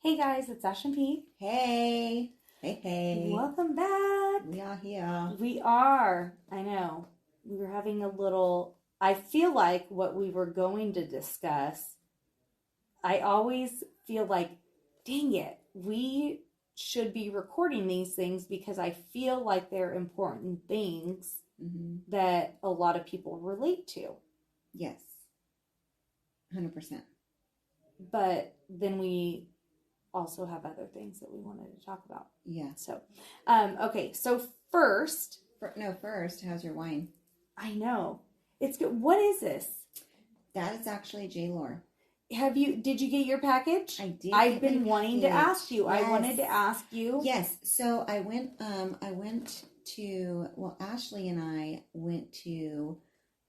Hey guys, it's Ash and P. Hey, hey. Welcome back. We are here. We are. I know. We were having a little. I feel like what we were going to discuss, I always feel like, dang it, we should be recording these things because I feel like they're important things that a lot of people relate to. Yes, 100%. But then we also have other things that we wanted to talk about. Yeah. So, okay. So first, First, how's your wine? I know it's good. What is this? That is actually J-Lore. Did you get your package? I did. I've been wanting to ask you. Yes. I wanted to ask you. Yes. So I went to, Ashley and I went to,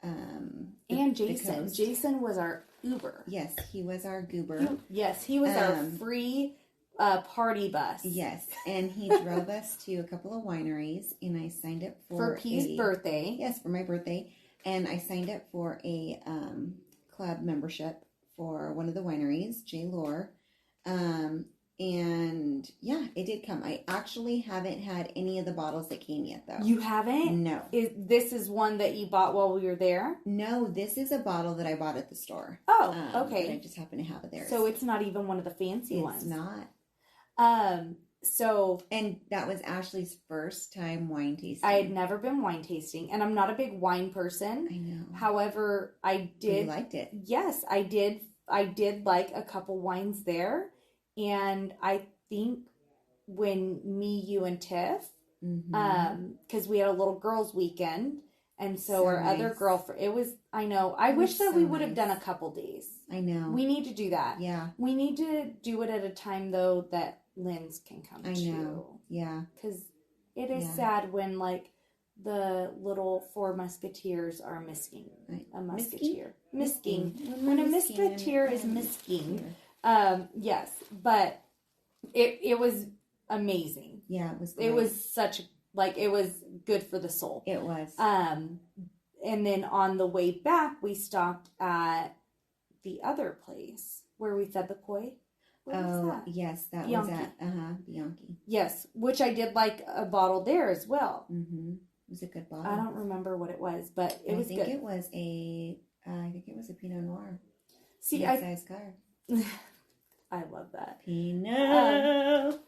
and Jason. Jason was our Uber. Yes, he was our goober. He was our free party bus. Yes, and he drove us to a couple of wineries, and I signed up for P's birthday. Yes, for my birthday, and I signed up for a club membership for one of the wineries, J-Lore. And yeah, it did come. I actually haven't had any of the bottles that came yet, though. You haven't? No. This is one that you bought while we were there? No, this is a bottle that I bought at the store. Oh, okay. But I just happen to have it there. So it's not even one of the fancy ones. It's not. And that was Ashley's first time wine tasting. I had never been wine tasting, and I'm not a big wine person. I know. However, I did. You liked it? Yes, I did. I did like a couple wines there, and I think when me, you, and Tiff, because we had a little girls' weekend, and so our nice. other girlfriend. It was. I know. I wish that we would have done a couple days. I know. We need to do that. Yeah. We need to do it at a time though that Lynn's can come to. I know. Yeah. Because it is sad when, like, the little four musketeers are missing. A musketeer. Misking. When a musketeer is misking. Yes. But it was amazing. Yeah, it was great. It was it was good for the soul. It was. And then on the way back, we stopped at the other place where we fed the koi. Where was that? Yes, that Bianchi. was at Bianchi. Yes, which I did like a bottle there as well. Mm-hmm. It was a good bottle. I don't remember what it was, but it was good. I think it was a Pinot Noir. See, size car. I love that. Pinot.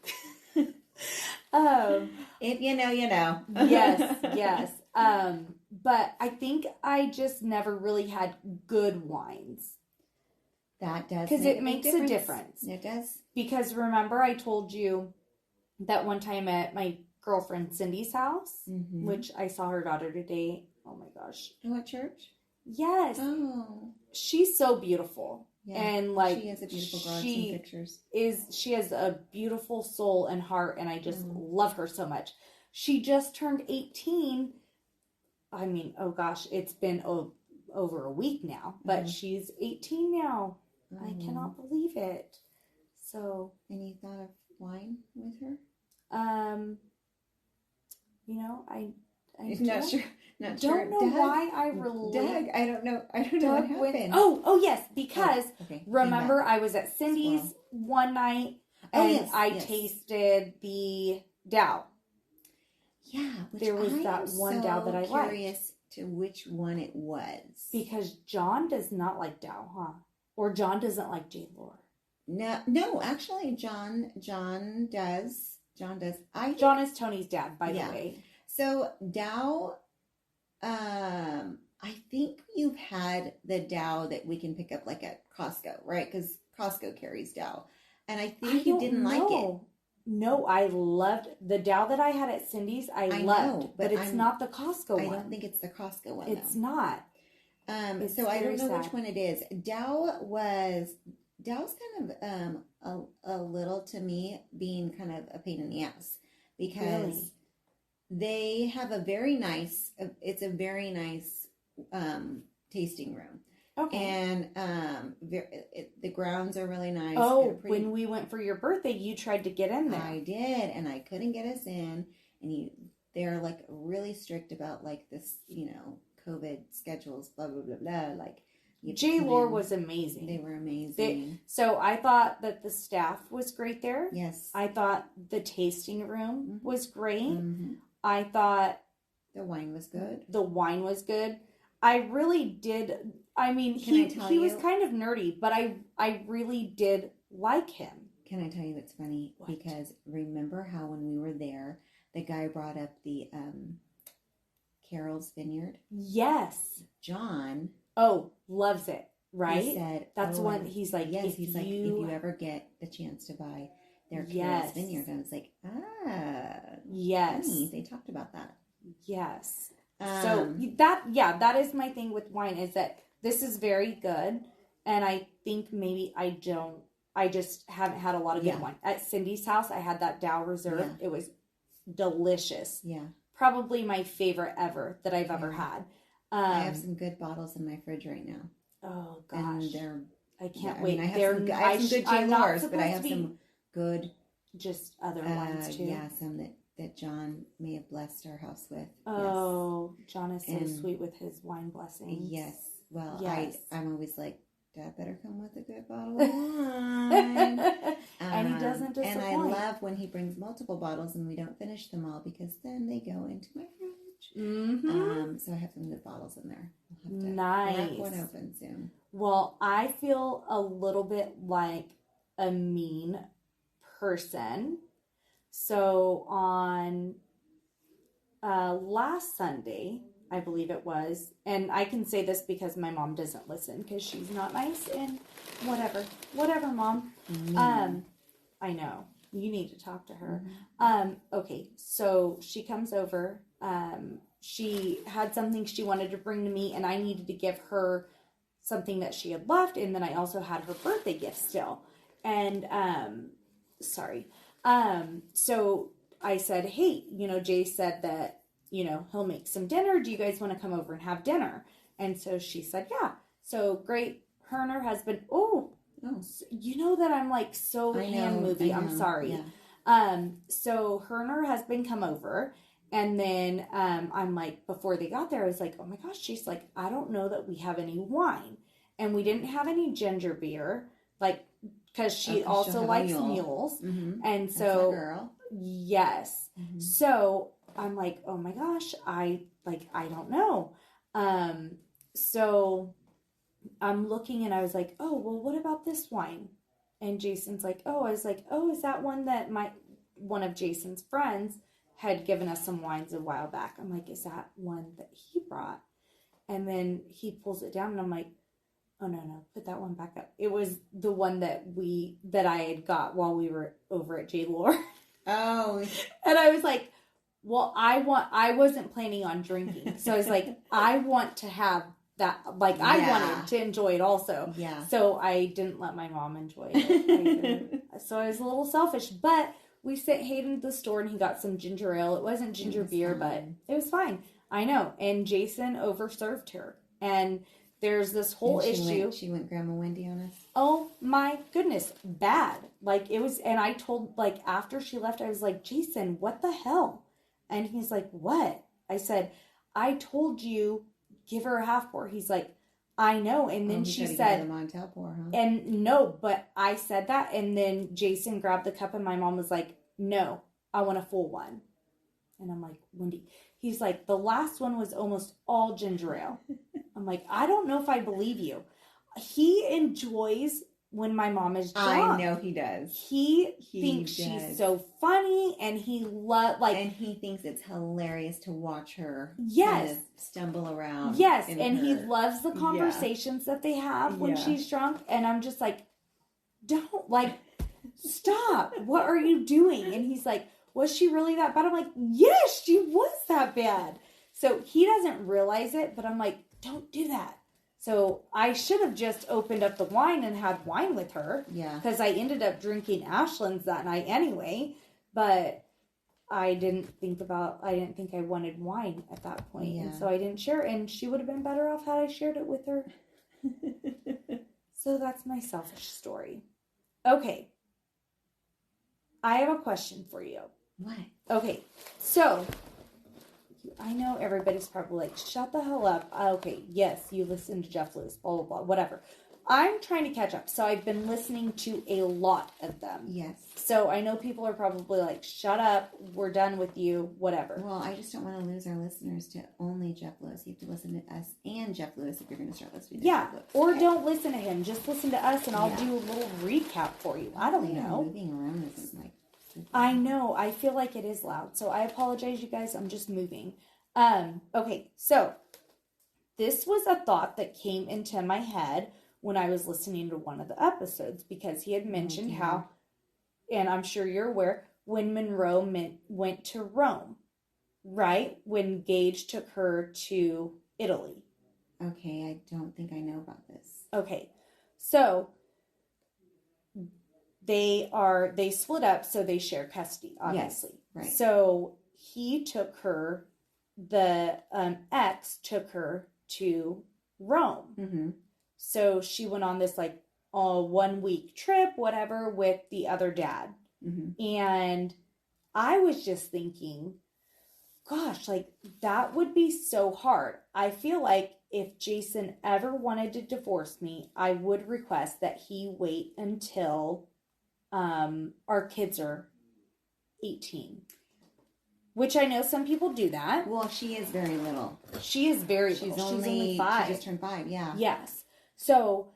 If you know, you know. Yes. But I think I just never really had good wines. That does. Because it makes a difference. It does. Because remember I told you that one time at my girlfriend Cindy's house, which I saw her daughter today. Oh my gosh. Oh, at church? Yes. Oh. She's so beautiful. Yeah. And like she has a beautiful girl. I've seen pictures. She has a beautiful soul and heart, and I just love her so much. She just turned 18. I mean, oh gosh, it's been over a week now, but she's 18 now. I cannot believe it. So, and you thought of wine with her? You know, I'm not sure. Don't know Doug, why I relate. Doug, I don't know what happened. Oh yes, because remember I was at Cindy's one night and I tasted the Dow. Yeah, there was that one Dow that I liked. I'm curious to which one it was. Because John does not like Dow, huh? Or John doesn't like J-Lore. No, actually, John does. John is Tony's dad, by the way. So Dow, I think you've had the Dow that we can pick up like at Costco, right? Because Costco carries Dow, and I think you didn't like it. No, I loved the Dow that I had at Cindy's. I loved, but it's not the Costco one. I don't think it's the Costco one. It's not. So I don't know which one it is. Dow's kind of a little, to me, being kind of a pain in the ass because they have a very nice tasting room. Okay. And the grounds are really nice. Oh, when we went for your birthday, you tried to get in there. I did, and I couldn't get us in. And they're like really strict about like this, COVID schedules, blah blah blah blah. Like J-Lore was amazing. They were amazing. So I thought that the staff was great there. Yes. I thought the tasting room was great. Mm-hmm. I thought the wine was good. The wine was good. I really did. I mean, he was kind of nerdy, but I really did like him. Can I tell you what's funny? What? Because remember how when we were there, the guy brought up the Carol's Vineyard? Yes. John. Oh, loves it, right? He said, that's one. He's like, yes, if you ever get the chance to buy their Carol's Vineyard. I was like, yes. Funny. They talked about that. Yes. So that is my thing with wine, is that this is very good. And I think maybe I just haven't had a lot of good wine. At Cindy's house, I had that Dow Reserve. Yeah. It was delicious. Yeah. Probably my favorite ever that I've ever had. I have some good bottles in my fridge right now. Oh gosh. And I can't wait. I have some good J-Lores, but I have some good just other ones too. Yeah, some that John may have blessed our house with. Oh, yes. John is so sweet with his wine blessings. Yes. Well, yes. I'm always like, Dad better come with a good bottle of wine. And he doesn't disappoint. And I love when he brings multiple bottles and we don't finish them all, because then they go into my fridge. Mm-hmm. So I have some good bottles in there. I'll have to nice. Crack one open soon. Well, I feel a little bit like a mean person. So on last Sunday, I believe it was, and I can say this because my mom doesn't listen because she's not nice, and whatever, Mom. I know you need to talk to her. Okay, so she comes over. She had something she wanted to bring to me, and I needed to give her something that she had left, and then I also had her birthday gift still. And so I said, hey, Jay said that, he'll make some dinner. Do you guys want to come over and have dinner? And so she said, yeah. So great. Her and her husband. Oh, you know that I'm like so hand movie. I'm sorry. Yeah. So her and her husband come over, and then I'm like, before they got there, I was like, oh my gosh. She's like, I don't know that we have any wine, and we didn't have any ginger beer, like, because she also likes mules. Mm-hmm. And so, that's my girl. Yes. Mm-hmm. So I'm like, oh my gosh, I don't know. So I'm looking, and I was like, oh, well, what about this wine? And Jason's like, oh, I was like, oh, is that one that one of Jason's friends had given us some wines a while back? I'm like, is that one that he brought? And then he pulls it down, and I'm like, oh, no, put that one back up. It was the one that I had got while we were over at J-Lore. Oh. And I was like, well, I wasn't planning on drinking. So I was like, I want to have that. Like, I wanted to enjoy it also. Yeah. So I didn't let my mom enjoy it either. So I was a little selfish. But we sent Hayden to the store, and he got some ginger ale. It wasn't ginger beer, but it was fine. I know. And Jason overserved her. And there's this whole issue. She went Grandma Wendy on us. Oh my goodness. Bad. Like, it was, and I told, like, after she left, I was like, Jason, what the hell? And he's like, what? I said, I told you, give her a half pour. He's like, I know. And then she said, pour, huh? And no, but I said that. And then Jason grabbed the cup, and my mom was like, no, I want a full one. And I'm like, Wendy. He's like, the last one was almost all ginger ale. I'm like, I don't know if I believe you. He enjoys when my mom is drunk. I know he does. He thinks she's so funny, and he and he thinks it's hilarious to watch her kind of stumble around. Yes, and he loves the conversations that they have when she's drunk. And I'm just like, don't, like, stop. What are you doing? And he's like, was she really that bad? I'm like, yes, she was that bad. So he doesn't realize it, but I'm like, don't do that. So I should have just opened up the wine and had wine with her. Yeah. Because I ended up drinking Ashland's that night anyway. But I didn't think I wanted wine at that point. Yeah. And so I didn't share. And she would have been better off had I shared it with her. So that's my selfish story. Okay. I have a question for you. What? Okay. So you I know everybody's probably like, shut the hell up. Okay, yes, you listen to Jeff Lewis, blah, blah, blah, whatever. I'm trying to catch up. So I've been listening to a lot of them. Yes. So I know people are probably like, shut up, we're done with you, whatever. Well, I just don't want to lose our listeners to only Jeff Lewis. You have to listen to us and Jeff Lewis if you're going to start listening to Jeff Lewis. Or don't listen to him. Just listen to us and I'll do a little recap for you. I don't know. Moving around isn't like... I know. I feel like it is loud. So I apologize, you guys. I'm just moving. Okay, so this was a thought that came into my head when I was listening to one of the episodes, because he had mentioned how, and I'm sure you're aware, when Monroe went to Rome, right? When Gage took her to Italy. Okay, I don't think I know about this. Okay, so they split up, so they share custody, obviously. Yes, right. So he took her, the ex took her to Rome. Mm-hmm. So she went on this like 1 week trip, whatever, with the other dad. Mm-hmm. And I was just thinking, gosh, like that would be so hard. I feel like if Jason ever wanted to divorce me, I would request that he wait until our kids are 18. Which I know some people do that. Well, she is very little. She is very little. She's only 5. She just turned 5, yeah. Yes. So,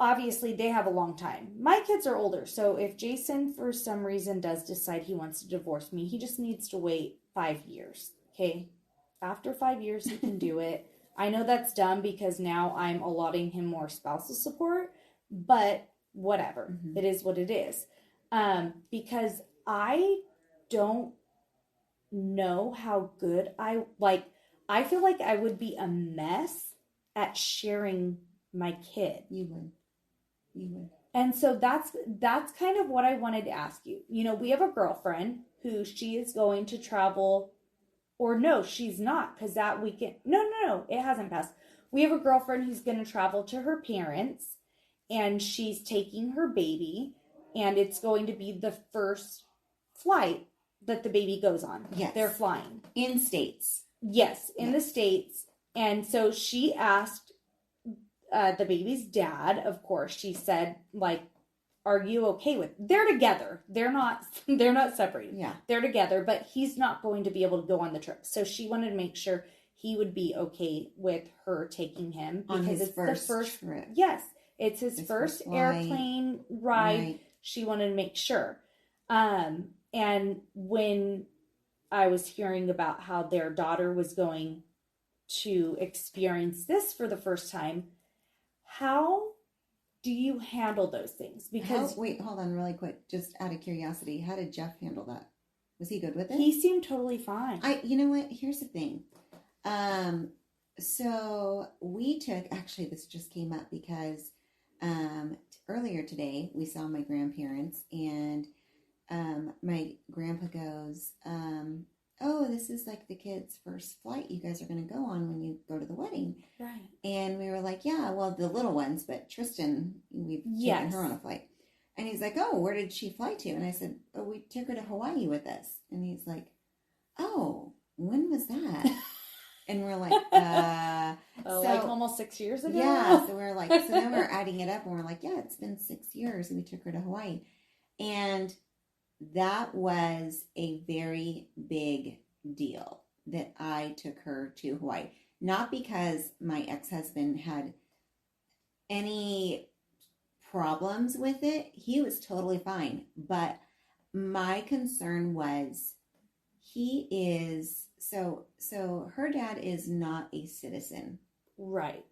obviously, they have a long time. My kids are older. So, if Jason, for some reason, does decide he wants to divorce me, he just needs to wait 5 years. Okay? After 5 years, he can do it. I know that's dumb because now I'm allotting him more spousal support. But, whatever. Mm-hmm. It is what it is. Because I don't know how good I feel like I would be a mess at sharing my kid. You would. And so that's kind of what I wanted to ask you. You know, we have a girlfriend who she is going to travel, or no, she's not, because that weekend, no, it hasn't passed. We have a girlfriend who's going to travel to her parents, and she's taking her baby, and it's going to be the first flight that the baby goes on. Yes. They're flying. In States. Yes, in the States. And so she asked the baby's dad, of course, she said, like, are you okay with... They're together. They're not separated. Yeah. They're together, but he's not going to be able to go on the trip. So she wanted to make sure he would be okay with her taking him. On his it's first the first trip. Yes. It's his first airplane ride. Right. She wanted to make sure. And when I was hearing about how their daughter was going to experience this for the first time, how do you handle those things? Because wait, hold on really quick. Just out of curiosity, how did Jeff handle that? Was he good with it? He seemed totally fine. You know what? Here's the thing. So we took, actually this just came up because earlier today we saw my grandparents, and my grandpa goes, oh, this is like the kids' first flight you guys are going to go on when you go to the wedding. Right. And we were like, yeah, well, the little ones, but Tristan, we've taken her on a flight. And he's like, oh, where did she fly to? And I said, oh, we took her to Hawaii with us. And he's like, oh, when was that? And we're like, like almost 6 years ago? Yeah. So we're like, so then we're adding it up and we're like, yeah, it's been 6 years. And we took her to Hawaii. And that was a very big deal that I took her to Hawaii. Not because my ex-husband had any problems with it. He was totally fine. But my concern was he is, so her dad is not a citizen. Right.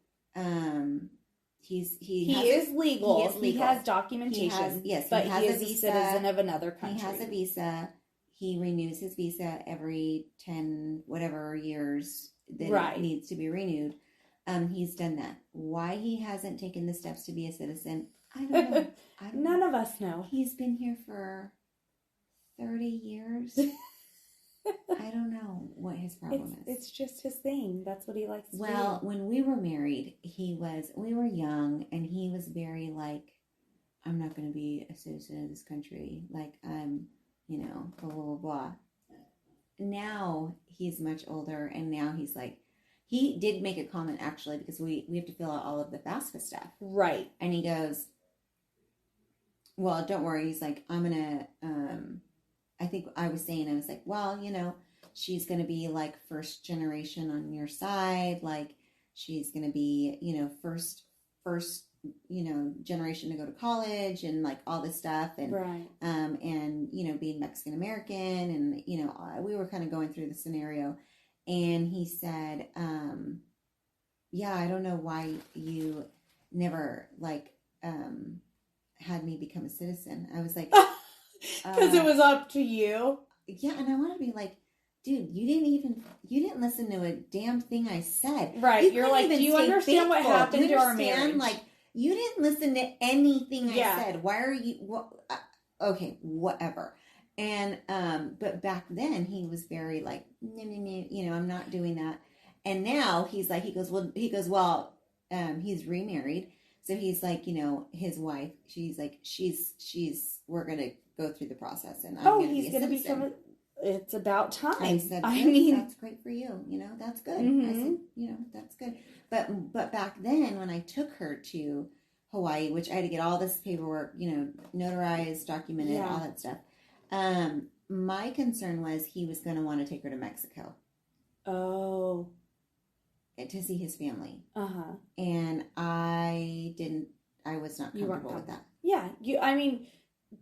He is legal. He has documentation. But he is a citizen of another country. He has a visa. He renews his visa every 10 whatever years that it needs to be renewed. He's done that. Why he hasn't taken the steps to be a citizen, I don't know. None of us know. He's been here for 30 years. I don't know what his problem is. It's just his thing. That's what he likes to do. Well, when we were married, we were young, and he was very like, I'm not going to be a citizen of this country. Like, I'm, blah, blah, blah, blah. now he's much older, and now he's like, he did make a comment actually, because we have to fill out all of the FAFSA stuff. Right. And he goes, well, don't worry. He's like, I'm going to, I think I was like, well, you know, she's going to be like first generation on your side. Like she's going to be, you know, first, you know, generation to go to college and like all this stuff. And, right. And, you know, being Mexican American, and, you know, we were kind of going through the scenario, and he said, yeah, I don't know why you never like, had me become a citizen. I was like, because it was up to you. Yeah, and I want to be like, dude, you didn't listen to a damn thing I said. Right. You're like, do you understand what happened to our marriage? Like, you didn't listen to anything I said. Why are you, okay, whatever. And, but back then he was very like, you know, I'm not doing that. And now he's like, he goes, well, he's remarried. So he's like, you know, his wife, she's like, we're going to go through the process. And he's going to become it's about time. I said, I mean, that's great for you. You know, that's good. I said, you know, that's good. But back then when I took her to Hawaii, which I had to get all this paperwork, you know, notarized, documented, all that stuff. My concern was he was going to want to take her to Mexico. Oh. To see his family. Uh-huh. And I was not comfortable with that. Yeah. I mean,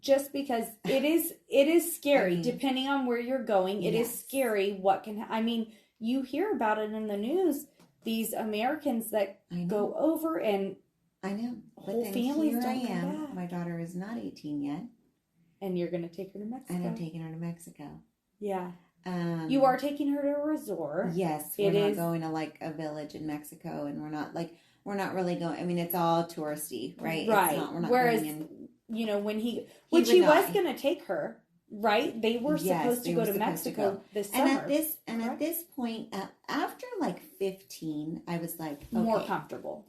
just because it is scary, depending on where you're going, it is scary I mean, you hear about it in the news, these Americans that go over, and I know. Whole families here don't I am. come back. My daughter is not 18 yet. And you're going to take her to Mexico. And I'm taking her to Mexico. Yeah. You are taking her to a resort. Yes. We're not going to like a village in Mexico, and we're not really going. I mean, it's all touristy, right? Right. We're not Whereas, going in, you know, when he was going to take her, right? They were supposed to go to Mexico this summer. At this point, after like 15, I was like, okay, more comfortable.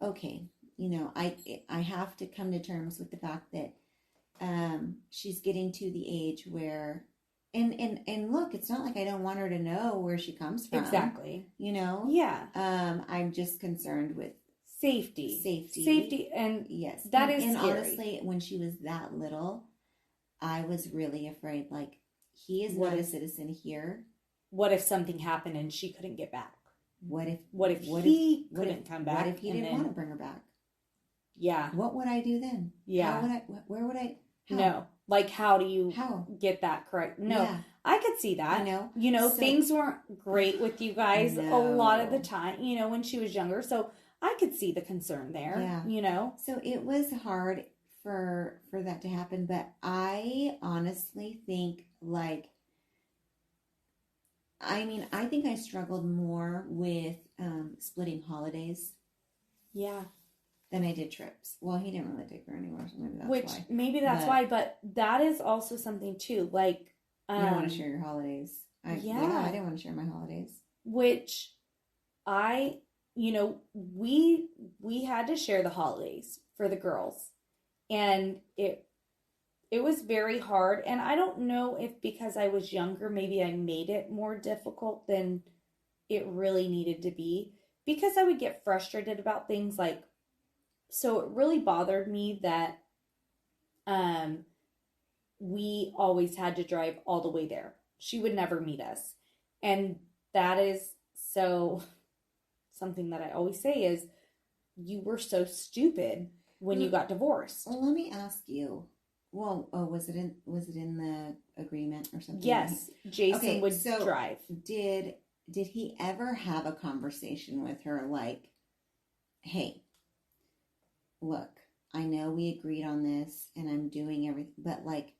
Okay. You know, I have to come to terms with the fact that, she's getting to the age where, and look, it's not like I don't want her to know where she comes from. Exactly. You know? Yeah. I'm just concerned with safety. And yes, that is scary. Honestly, when she was that little, I was really afraid, like, he is not a citizen here. What if something happened and she couldn't get back? What if he couldn't come back? What if he didn't want to bring her back? Yeah. What would I do then? Yeah. Where would I? How? No. Like, how do you get that correct? No. Yeah. I could see that. I know. You know, things weren't great with you guys a lot of the time, you know, when she was younger. So I could see the concern there. Yeah. You know? So it was hard for that to happen. But I honestly think, like, I mean, I think I struggled more with splitting holidays. Yeah. Than I did trips. Well, he didn't really take her anywhere, so maybe that's why. But that is also something too. Like, you don't want to share your holidays. I didn't want to share my holidays. Which you know, we had to share the holidays for the girls, and it was very hard. And I don't know if because I was younger, maybe I made it more difficult than it really needed to be, because I would get frustrated about things like. So it really bothered me that we always had to drive all the way there. She would never meet us. And that is something that I always say is, you were so stupid when you got divorced. Well, let me ask you. Well, was it in the agreement or something? Yes, Jason would drive. Did he ever have a conversation with her like, hey, look, I know we agreed on this and I'm doing everything, but like,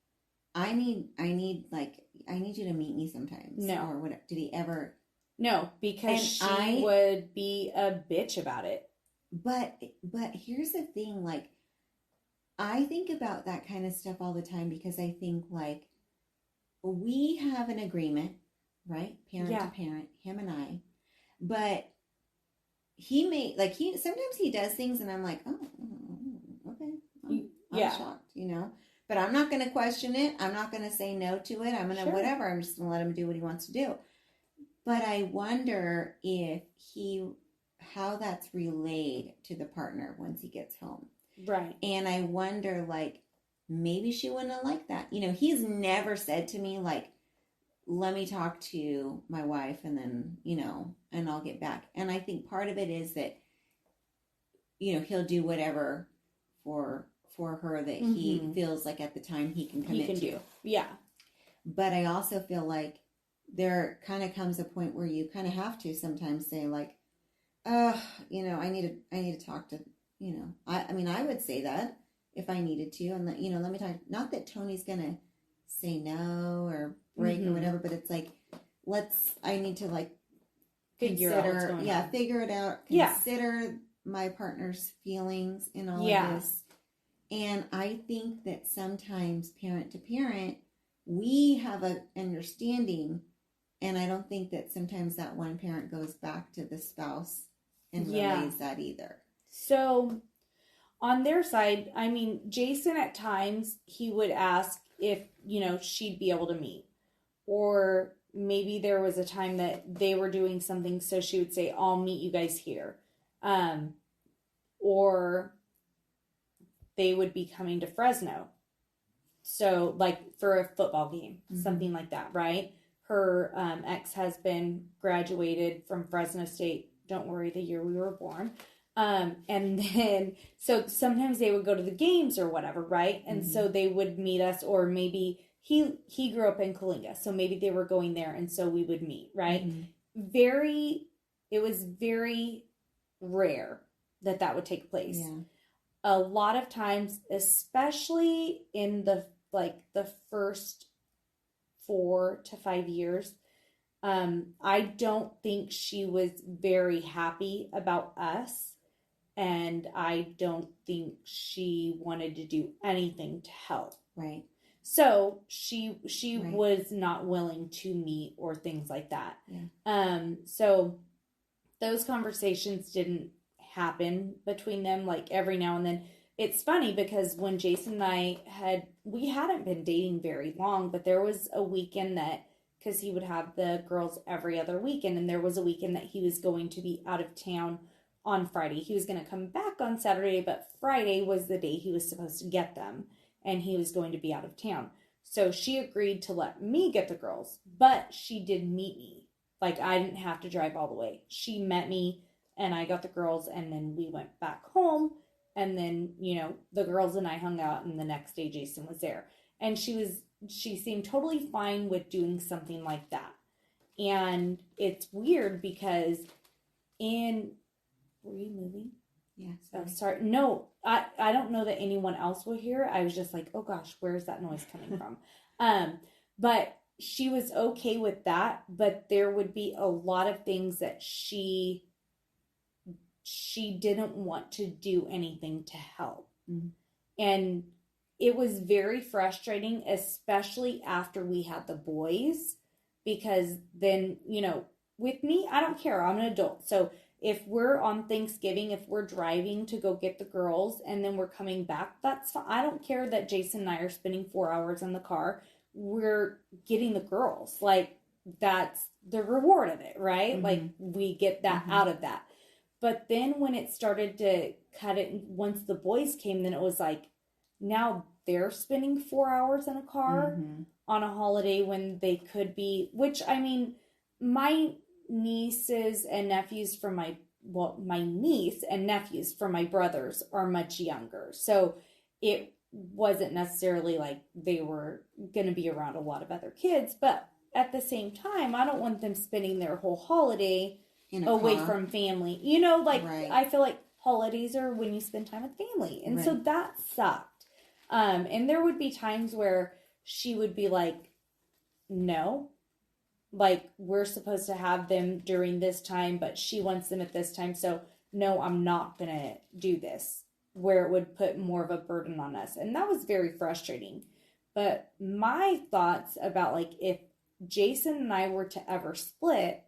I need you to meet me sometimes. No. Or whatever. Did he ever? No, because she would be a bitch about it. But here's the thing, like, I think about that kind of stuff all the time, because I think, like, we have an agreement, right? Parent to parent, him and I, but sometimes he does things and I'm like, oh, okay. I'm shocked, you know? But I'm not going to question it. I'm not going to say no to it. I'm going to, whatever. I'm just going to let him do what he wants to do. But I wonder how that's relayed to the partner once he gets home. Right. And I wonder, like, maybe she wouldn't have liked that. You know, he's never said to me, like, let me talk to my wife and then, you know, and I'll get back. And I think part of it is that, you know, he'll do whatever for her that he feels like at the time he can commit to. Do. Yeah. But I also feel like there kind of comes a point where you kind of have to sometimes say, like, you know, I need to talk to, you know, I mean, I would say that if I needed to, and you know, let me talk, not that Tony's gonna say no or break or whatever, but it's like, I need to, like, figure it out, consider my partner's feelings in all of this. And I think that sometimes parent to parent, we have an understanding, and I don't think that sometimes that one parent goes back to the spouse and relays that either. So on their side, I mean, Jason at times, he would ask if, you know, she'd be able to meet. Or maybe there was a time that they were doing something, so she would say, I'll meet you guys here. Or they would be coming to Fresno. So, like, for a football game, something like that, right? Her ex-husband graduated from Fresno State. Don't worry, the year we were born. And then, so sometimes they would go to the games or whatever, right? And so they would meet us, or maybe he grew up in Coalinga, so maybe they were going there, and so we would meet, right? It was very rare that would take place. Yeah. A lot of times, especially in the first 4 to 5 years, I don't think she was very happy about us. And I don't think she wanted to do anything to help. Right. So she was not willing to meet or things like that. Yeah. So those conversations didn't happen between them, like, every now and then. It's funny because when Jason and I we hadn't been dating very long, but there was a weekend that, because he would have the girls every other weekend, and there was a weekend that he was going to be out of town on Friday. He was going to come back on Saturday, but Friday was the day he was supposed to get them, and he was going to be out of town. So she agreed to let me get the girls, but she did meet me. Like, I didn't have to drive all the way. She met me, and I got the girls, and then we went back home, and then, you know, the girls and I hung out, and the next day Jason was there. And she seemed totally fine with doing something like that. And it's weird because were you moving? Yeah. Sorry. Oh, sorry. No, I don't know that anyone else will hear. I was just like, oh gosh, where's that noise coming from? But she was okay with that, but there would be a lot of things that she didn't want to do anything to help. And it was very frustrating, especially after we had the boys, because then, you know, with me, I don't care. I'm an adult. So if we're on Thanksgiving, if we're driving to go get the girls and then we're coming back, that's fine. I don't care that Jason and I are spending 4 hours in the car. We're getting the girls. Like, that's the reward of it, right? Like, we get that out of that. But then when it started to cut it, once the boys came, then it was like, now they're spending 4 hours in a car on a holiday when they could be, which, I mean, my nieces and nephews from my niece and nephews from my brothers are much younger. So it wasn't necessarily like they were going to be around a lot of other kids. But at the same time, I don't want them spending their whole holiday away from family. You know, like, I feel like holidays are when you spend time with family. And so that sucked. And there would be times where she would be like, no, like, we're supposed to have them during this time, but she wants them at this time. So no, I'm not going to do this, where it would put more of a burden on us. And that was very frustrating. But my thoughts about, like, if Jason and I were to ever split,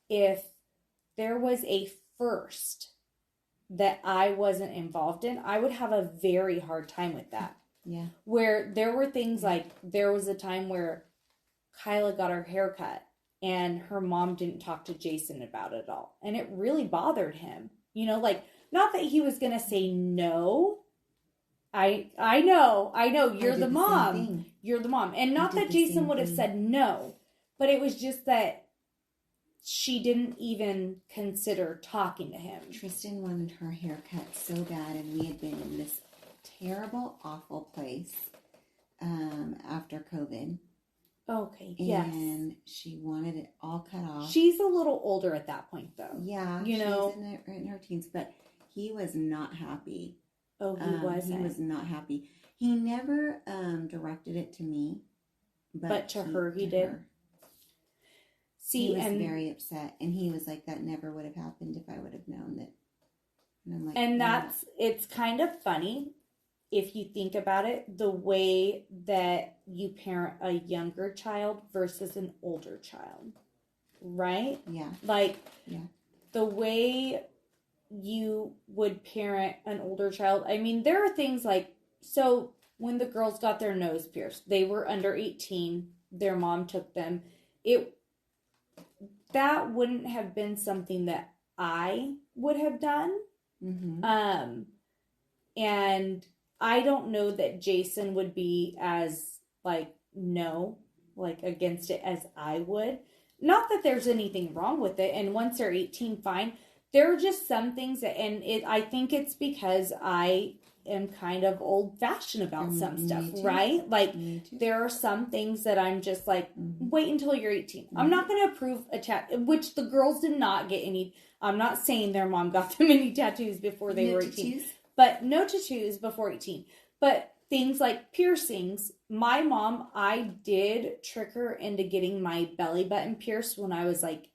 if there was a first that I wasn't involved in, I would have a very hard time with that. Yeah. Where there were things like, there was a time where Kyla got her hair cut and her mom didn't talk to Jason about it at all. And it really bothered him. You know, like, not that he was going to say no. I know, you're the mom. You're the mom. And not that Jason would have said no, but it was just that she didn't even consider talking to him. Tristan wanted her hair cut so bad, and we had been in this terrible, awful place after COVID. Okay, yes. And she wanted it all cut off. She's a little older at that point, though. Yeah, you know, she's in her teens, but he was not happy. Oh, he wasn't. He was not happy. He never directed it to me, but to her, he did. Her. See, he was very upset, and he was like, "That never would have happened if I would have known that." And I'm like, and it's kind of funny if you think about it, the way that you parent a younger child versus an older child, right? Yeah. Like, yeah, the way you would parent an older child. I mean, there are things like, so when the girls got their nose pierced, they were under 18. Their mom took them. That wouldn't have been something that I would have done. Mm-hmm. And I don't know that Jason would be as against it as I would. Not that there's anything wrong with it. And once they're 18, fine. There are just some things that, I think it's because I am kind of old fashioned about some stuff, right? Like, there are some things that I'm just like, wait until you're 18. I'm not going to approve which the girls did not get any. I'm not saying their mom got them any tattoos before they were 18. But no tattoos before 18. But things like piercings, my mom, I did trick her into getting my belly button pierced when I was like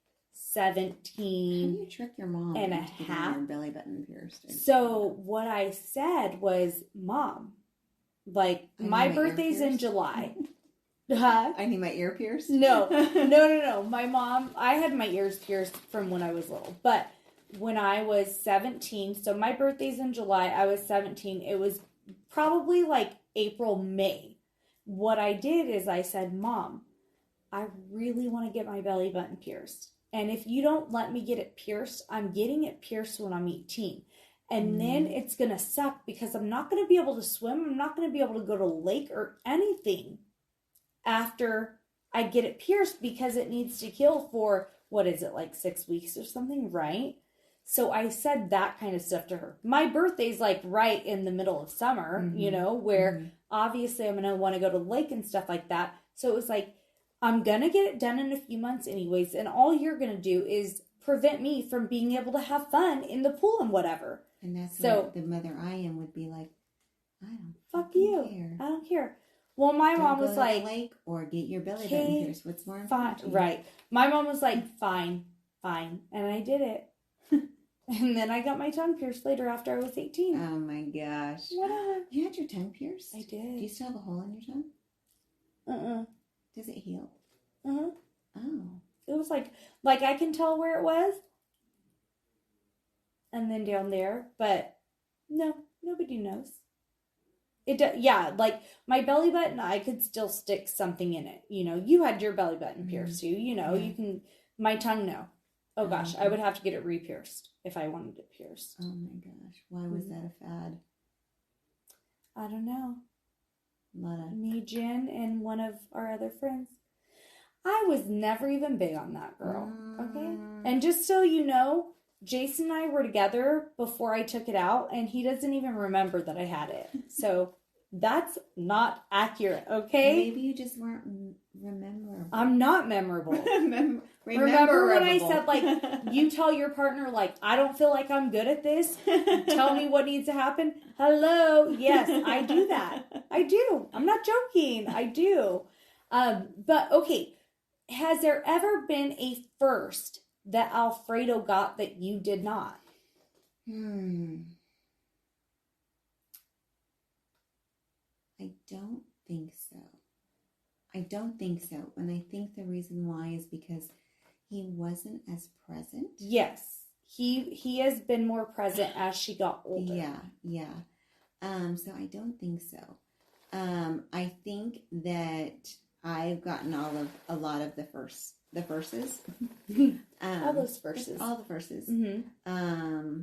17. How do you trick your mom and a into half? Your belly button pierced? So what I said was, Mom, like, my birthday's in July. Huh? I need my ear pierced? No. My mom, I had my ears pierced from when I was little. But when I was 17, so my birthday's in July, I was 17. It was probably like April, May. What I did is I said, Mom, I really want to get my belly button pierced. And if you don't let me get it pierced, I'm getting it pierced when I'm 18. And then it's going to suck because I'm not going to be able to swim. I'm not going to be able to go to a lake or anything after I get it pierced because it needs to heal for, what is it, like 6 weeks or something, right? So I said that kind of stuff to her. My birthday's like right in the middle of summer, where obviously I'm going to want to go to the lake and stuff like that. So it was like, I'm going to get it done in a few months anyways. And all you're going to do is prevent me from being able to have fun in the pool and whatever. And that's what the mother I am would be like, I don't fuck you. care. I don't care. Well, my mom was like, lake or get your belly button pierced. What's more important? Right. My mom was like, fine. And I did it. And then I got my tongue pierced later after I was 18. Oh my gosh. Whatever. You had your tongue pierced? I did. Do you still have a hole in your tongue? Does it heal? Oh. It was like I can tell where it was. And then down there. But no, nobody knows. Yeah, like my belly button, I could still stick something in it. You know, you had your belly button pierced too. You know, you can, my tongue, no. Oh gosh, I would have to get it re-pierced if I wanted it pierced. Oh my gosh. Why was that a fad? I don't know. Me, Jen, and one of our other friends. I was never even big on that girl. Okay? And just so you know, Jason and I were together before I took it out, and he doesn't even remember that I had it. So that's not accurate, okay? Maybe you just weren't memorable. I'm not memorable. Remember when I said, like, you tell your partner, like, I don't feel like I'm good at this. Tell me what needs to happen. Hello. Yes, I do that. I do. I'm not joking. I do. But, okay. Has there ever been a first that Alfredo got that you did not? I don't think so. And I think the reason why is because he wasn't as present. Yes. He has been more present as she got older. Yeah. So I don't think so. I think that I've gotten a lot of the verses. All those verses. All the verses. Mm-hmm.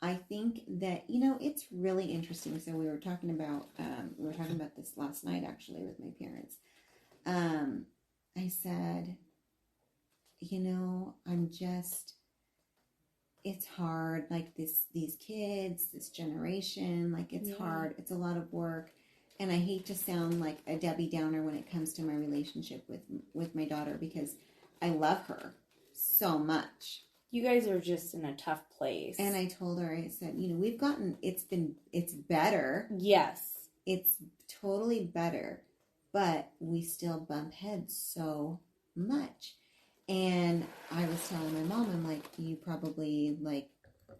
I think that, it's really interesting. So we were talking about this last night, actually, with my parents. I said, it's hard, like these kids, this generation, like it's hard. It's a lot of work. And I hate to sound like a Debbie Downer when it comes to my relationship with my daughter, because I love her so much. You guys are just in a tough place. And I told her, I said, it's better. Yes. It's totally better, but we still bump heads so much. And I was telling my mom, I'm like, you probably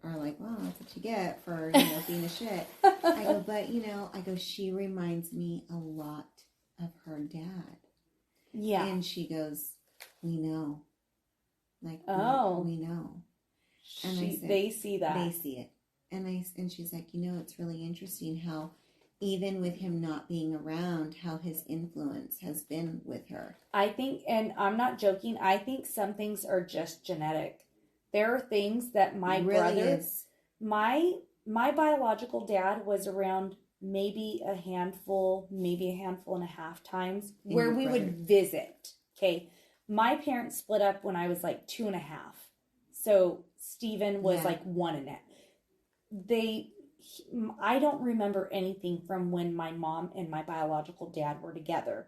are like, well, that's what you get for, being a shit. I go, but she reminds me a lot of her dad. Yeah. And she goes, we know. Like, we know. And I said, they see that. They see it. And she's like, it's really interesting how even with him not being around, how his influence has been with her. I think, and I'm not joking, I think some things are just genetic. There are things that my brother, my biological dad was around maybe a handful and a half times where we would visit. Okay. My parents split up when I was like 2.5. So Stephen was like 1.5. I don't remember anything from when my mom and my biological dad were together.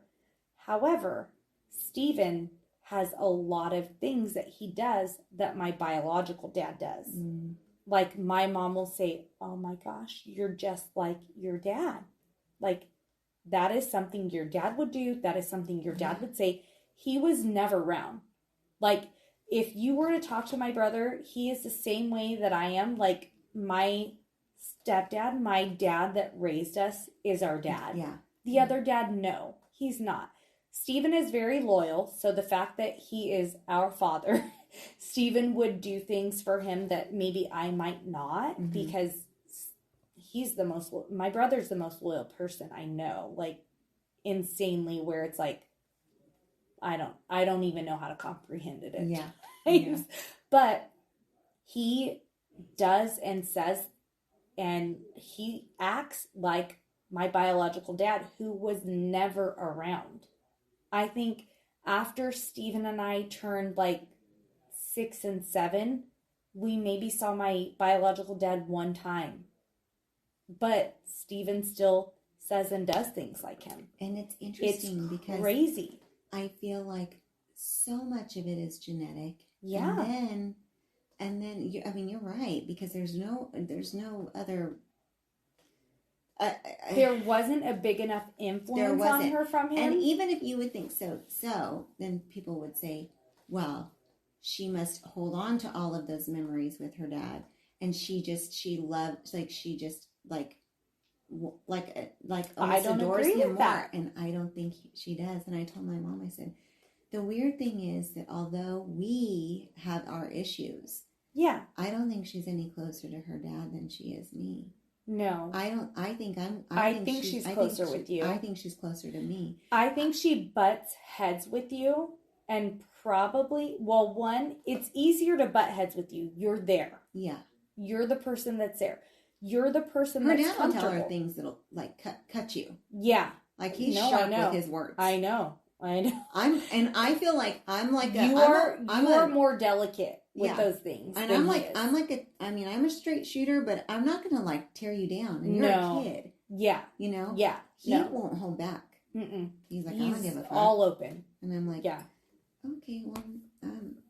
However, Stephen has a lot of things that he does that my biological dad does. Mm. Like my mom will say, oh my gosh, you're just like your dad. Like that is something your dad would do. That is something your dad would say. He was never around. Like if you were to talk to my brother, he is the same way that I am. Like my stepdad, my dad that raised us, is our dad. Yeah. The other dad, no, he's not. Stephen is very loyal, so the fact that he is our father, Stephen would do things for him that maybe I might not, because my brother's the most loyal person I know, like insanely, where it's like, I don't even know how to comprehend it at times. But he does and says, and he acts like my biological dad, who was never around. I think after Stephen and I turned like 6 and 7, we maybe saw my biological dad one time. But Stephen still says and does things like him. And it's interesting because crazy. I feel like so much of it is genetic. Yeah. And then you're right, because there's no other. There wasn't a big enough influence on her from him. And even if you would think so, then people would say, well, she must hold on to all of those memories with her dad. And she loved, I don't adores agree him with more. that. And I don't think she does. And I told my mom, I said, the weird thing is that although we have our issues, I don't think she's any closer to her dad than she is me. No. I think she's closer with you. I think she's closer to me. I think she butts heads with you, and probably, well, one, it's easier to butt heads with you. You're there. Yeah. You're the person that's there. You're the person that's comfortable. Her dad will tell her things that'll like cut you. Yeah. Like he's sharp with his words. I know. I feel like I'm like you are more delicate with those things. And I'm a straight shooter, but I'm not gonna like tear you down. And you're a kid. Yeah. Yeah. He won't hold back. Mm-mm. He's like, I don't give a fuck. All open. And I'm like, yeah. Okay, well,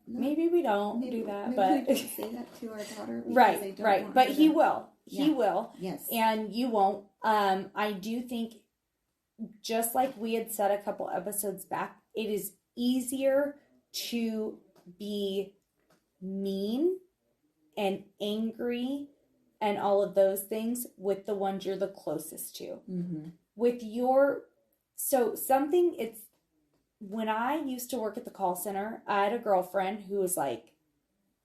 maybe we don't do that, but we don't say that to our daughter. Right. But he will. He will. Yes. And you won't. I do think, just like we had said a couple episodes back, it is easier to be mean and angry and all of those things with the ones you're the closest to. Mm-hmm. When I used to work at the call center, I had a girlfriend who was like,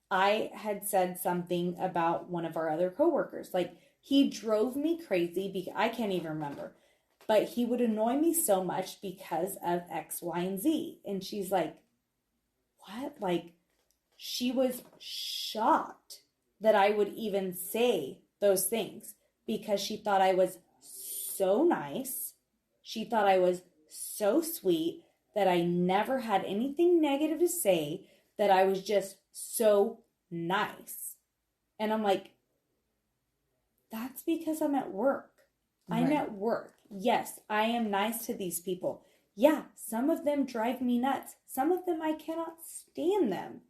I had said something about one of our other coworkers. Like, he drove me crazy because I can't even remember. but he would annoy me so much because of X, Y, and Z. And she's like, what? Like, she was shocked that I would even say those things because she thought I was so nice. She thought I was so sweet, that I never had anything negative to say, that I was just so nice. And I'm like, that's because I'm at work. I'm Right. at work. Yes, I am nice to these people. Yeah, some of them drive me nuts. Some of them I cannot stand them.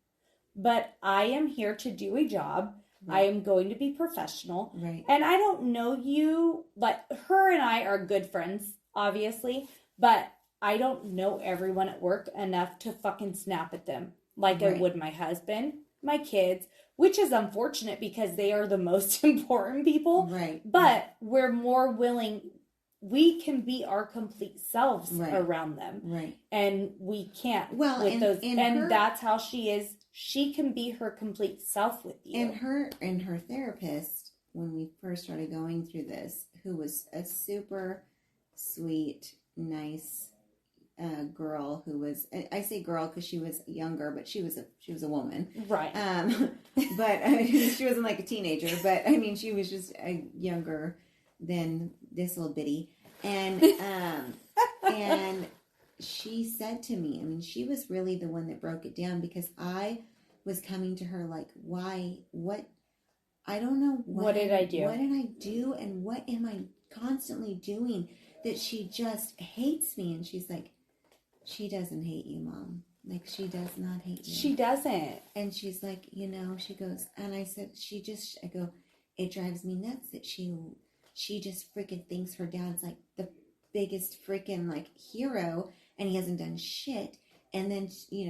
But I am here to do a job. Right. I am going to be professional. Right. And I don't know you, but her and I are good friends, obviously. But I don't know everyone at work enough to fucking snap at them like I would my husband, my kids, which is unfortunate because they are the most important people. Right. But we're more willing, we can be our complete selves around them. Right. And we can't with those. And that's how she is. She can be her complete self with you. And her therapist, when we first started going through this, who was a super sweet, nice girl who was, I say girl because she was younger, but she was a woman, right? But I mean, she wasn't like a teenager, but I mean, she was just younger than this little bitty, and and she said to me, I mean, she was really the one that broke it down because I was coming to her like, why, what, I don't know, what did I do? What did I do, and what am I constantly doing that she just hates me? And she's like, she doesn't hate you, Mom. Like, she does not hate you. She doesn't. And she's like, she goes, and I said, I go, it drives me nuts that she just freaking thinks her dad's like the biggest freaking like hero and he hasn't done shit. And then,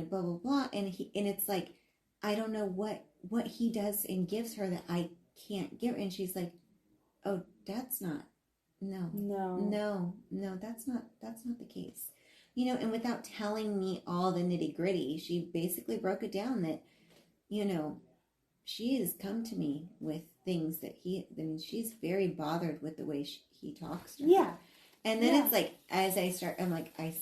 blah, blah, blah. And it's like, I don't know what he does and gives her that I can't give. And she's like, oh, that's not, no, that's not the case. And without telling me all the nitty gritty, she basically broke it down that, she has come to me with things that she's very bothered with the way he talks to her. Yeah. And then it's like, as I start, I'm like, I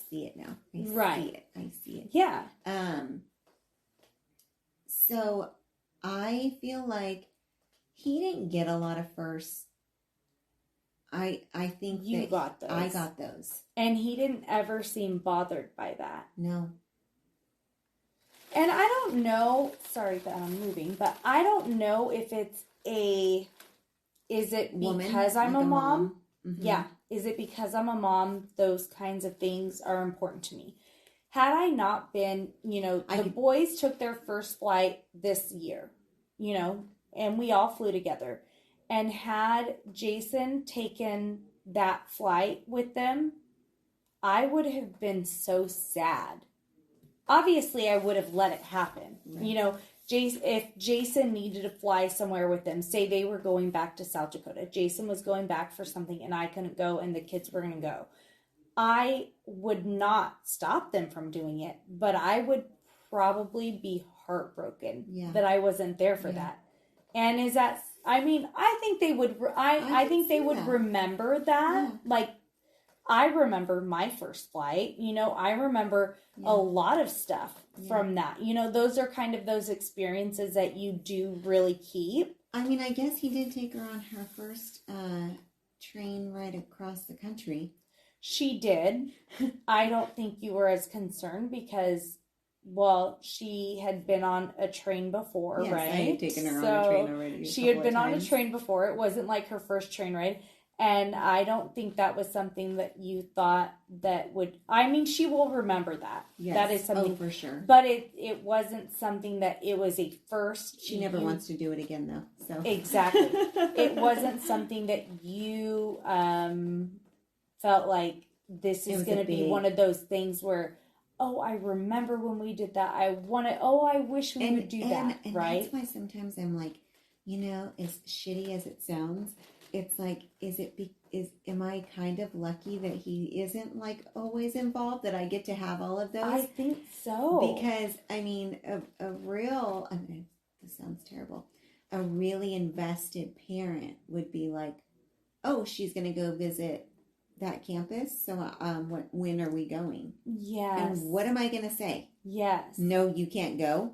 see it now. I see it. Yeah. So I feel like he didn't get a lot of firsts. I think you got those. I got those. And he didn't ever seem bothered by that. No. And I don't know, sorry that I'm moving, but I don't know if it's is it because I'm a mom? Mm-hmm. Yeah. Is it because I'm a mom? Those kinds of things are important to me. Had I not been, the boys took their first flight this year, and we all flew together. And had Jason taken that flight with them, I would have been so sad. Obviously, I would have let it happen. Right. If Jason needed to fly somewhere with them, say they were going back to South Dakota, Jason was going back for something and I couldn't go and the kids were going to go, I would not stop them from doing it, but I would probably be heartbroken that I wasn't there for that. And is that, I mean, I think they would, I think they would remember that. Yeah. Like, I remember my first flight, I remember a lot of stuff from that. Those are kind of those experiences that you do really keep. I mean, I guess he did take her on her first train ride across the country. She did. I don't think you were as concerned because, she had been on a train before, yes, right? I had taken her on a train already. She had been on a train before. It wasn't like her first train ride. And I don't think that was something that you thought that would... I mean, she will remember that. Yes. That is something... Oh, for sure. But it wasn't something that it was a first... She never wants to do it again, though. So exactly. It wasn't something that you felt like this is going to be one of those things where... Oh, I remember when we did that. I wish we would do that, and right? That's why sometimes I'm like, as shitty as it sounds, it's like, am I kind of lucky that he isn't like always involved, that I get to have all of those? I think so. Because, I mean, this sounds terrible, a really invested parent would be like, oh, she's going to go visit that campus. So when are we going? Yes. And what am I going to say? Yes. No, you can't go.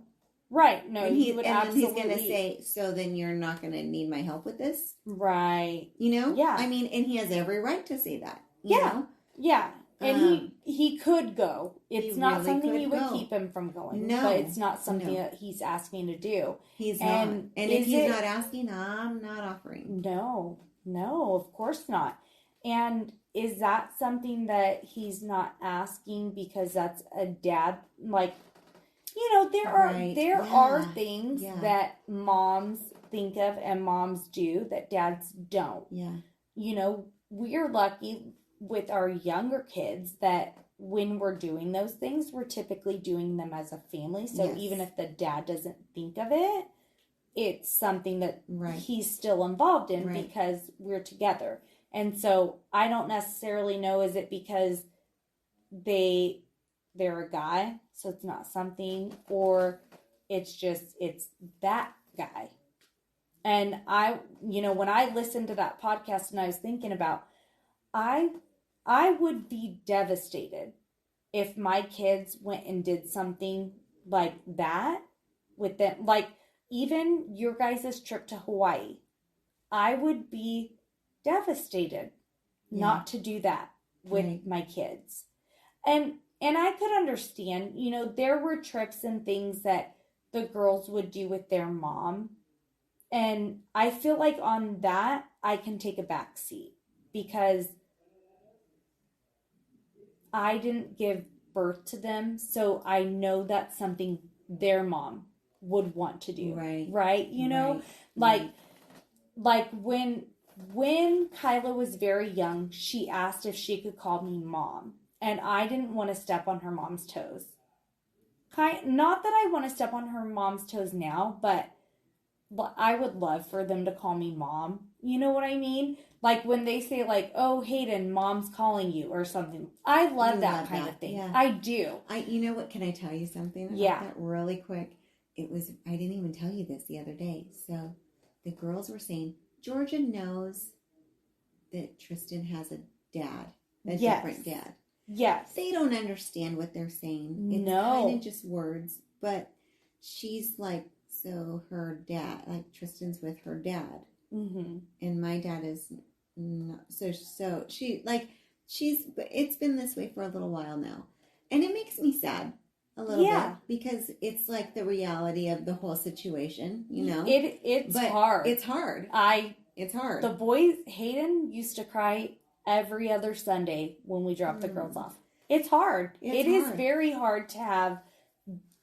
Right. No, and you would absolutely. Then he's going to say, so then you're not going to need my help with this? Right. You know? Yeah. I mean, and he has every right to say that. You yeah. know? Yeah. And he could go. It's not really something you would keep him from going. No. But it's not something that he's asking to do. He's not. And if he's not asking, I'm not offering. No. No, of course not. And is that something that he's not asking because that's a dad, like, you know, there are things that moms think of and moms do that dads don't. Yeah. You know, we're lucky with our younger kids that when we're doing those things, we're typically doing them as a family. So even if the dad doesn't think of it, it's something that he's still involved in because we're together. And so I don't necessarily know, is it because they're a guy, so it's not something, or it's that guy. And I, you know, when I listened to that podcast and I was thinking about, I would be devastated if my kids went and did something like that with them. Like even your guys' trip to Hawaii, I would be devastated not to do that with my kids. And I could understand, you know, there were trips and things that the girls would do with their mom. And I feel like on that, I can take a back seat because I didn't give birth to them. So I know that's something their mom would want to do. Right? You know, like when Kyla was very young, she asked if she could call me mom. And I didn't want to step on her mom's toes. Not that I want to step on her mom's toes now, but I would love for them to call me mom. You know what I mean? Like when they say like, oh, Hayden, mom's calling you or something. I love that kind of thing. Yeah. I do. You know what? Can I tell you something about that really quick? I didn't even tell you this the other day. So the girls were saying, Georgia knows that Tristan has a dad, a different dad. Yes. They don't understand what they're saying. It's kind of just words. But she's like, so her dad, like Tristan's with her dad. Mm-hmm. And my dad is not. So she, like, it's been this way for a little while now. And it makes me sad a little bit because it's like the reality of the whole situation, you know? It's hard. It's hard. It's hard. The boys, Hayden used to cry every other Sunday when we dropped the girls off. It's hard. It is very hard to have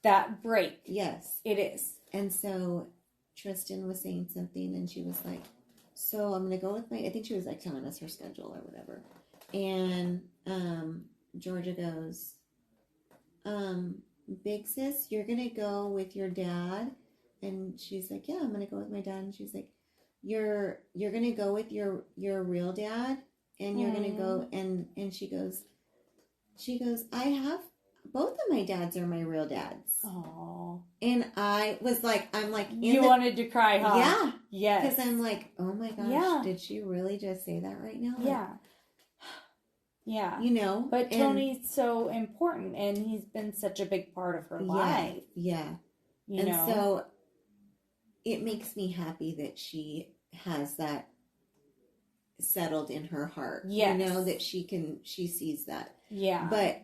that break. Yes. It is. And so Tristan was saying something and she was like, so I'm going to go with I think she was like telling us her schedule or whatever. And Georgia goes, big sis, you're going to go with your dad? And she's like, yeah, I'm going to go with my dad. And she's like, you're going to go with your real dad? And you're going to go, and she goes, I have, both of my dads are my real dads. Oh. And I was like, you wanted to cry, huh? Yeah. Yes. Because I'm like, oh my gosh, did she really just say that right now? Yeah. Yeah. You know? But Tony's so important and he's been such a big part of her life. Yeah. You know? So it makes me happy that she has that settled in her heart. Yes. You know, that she sees that. Yeah. But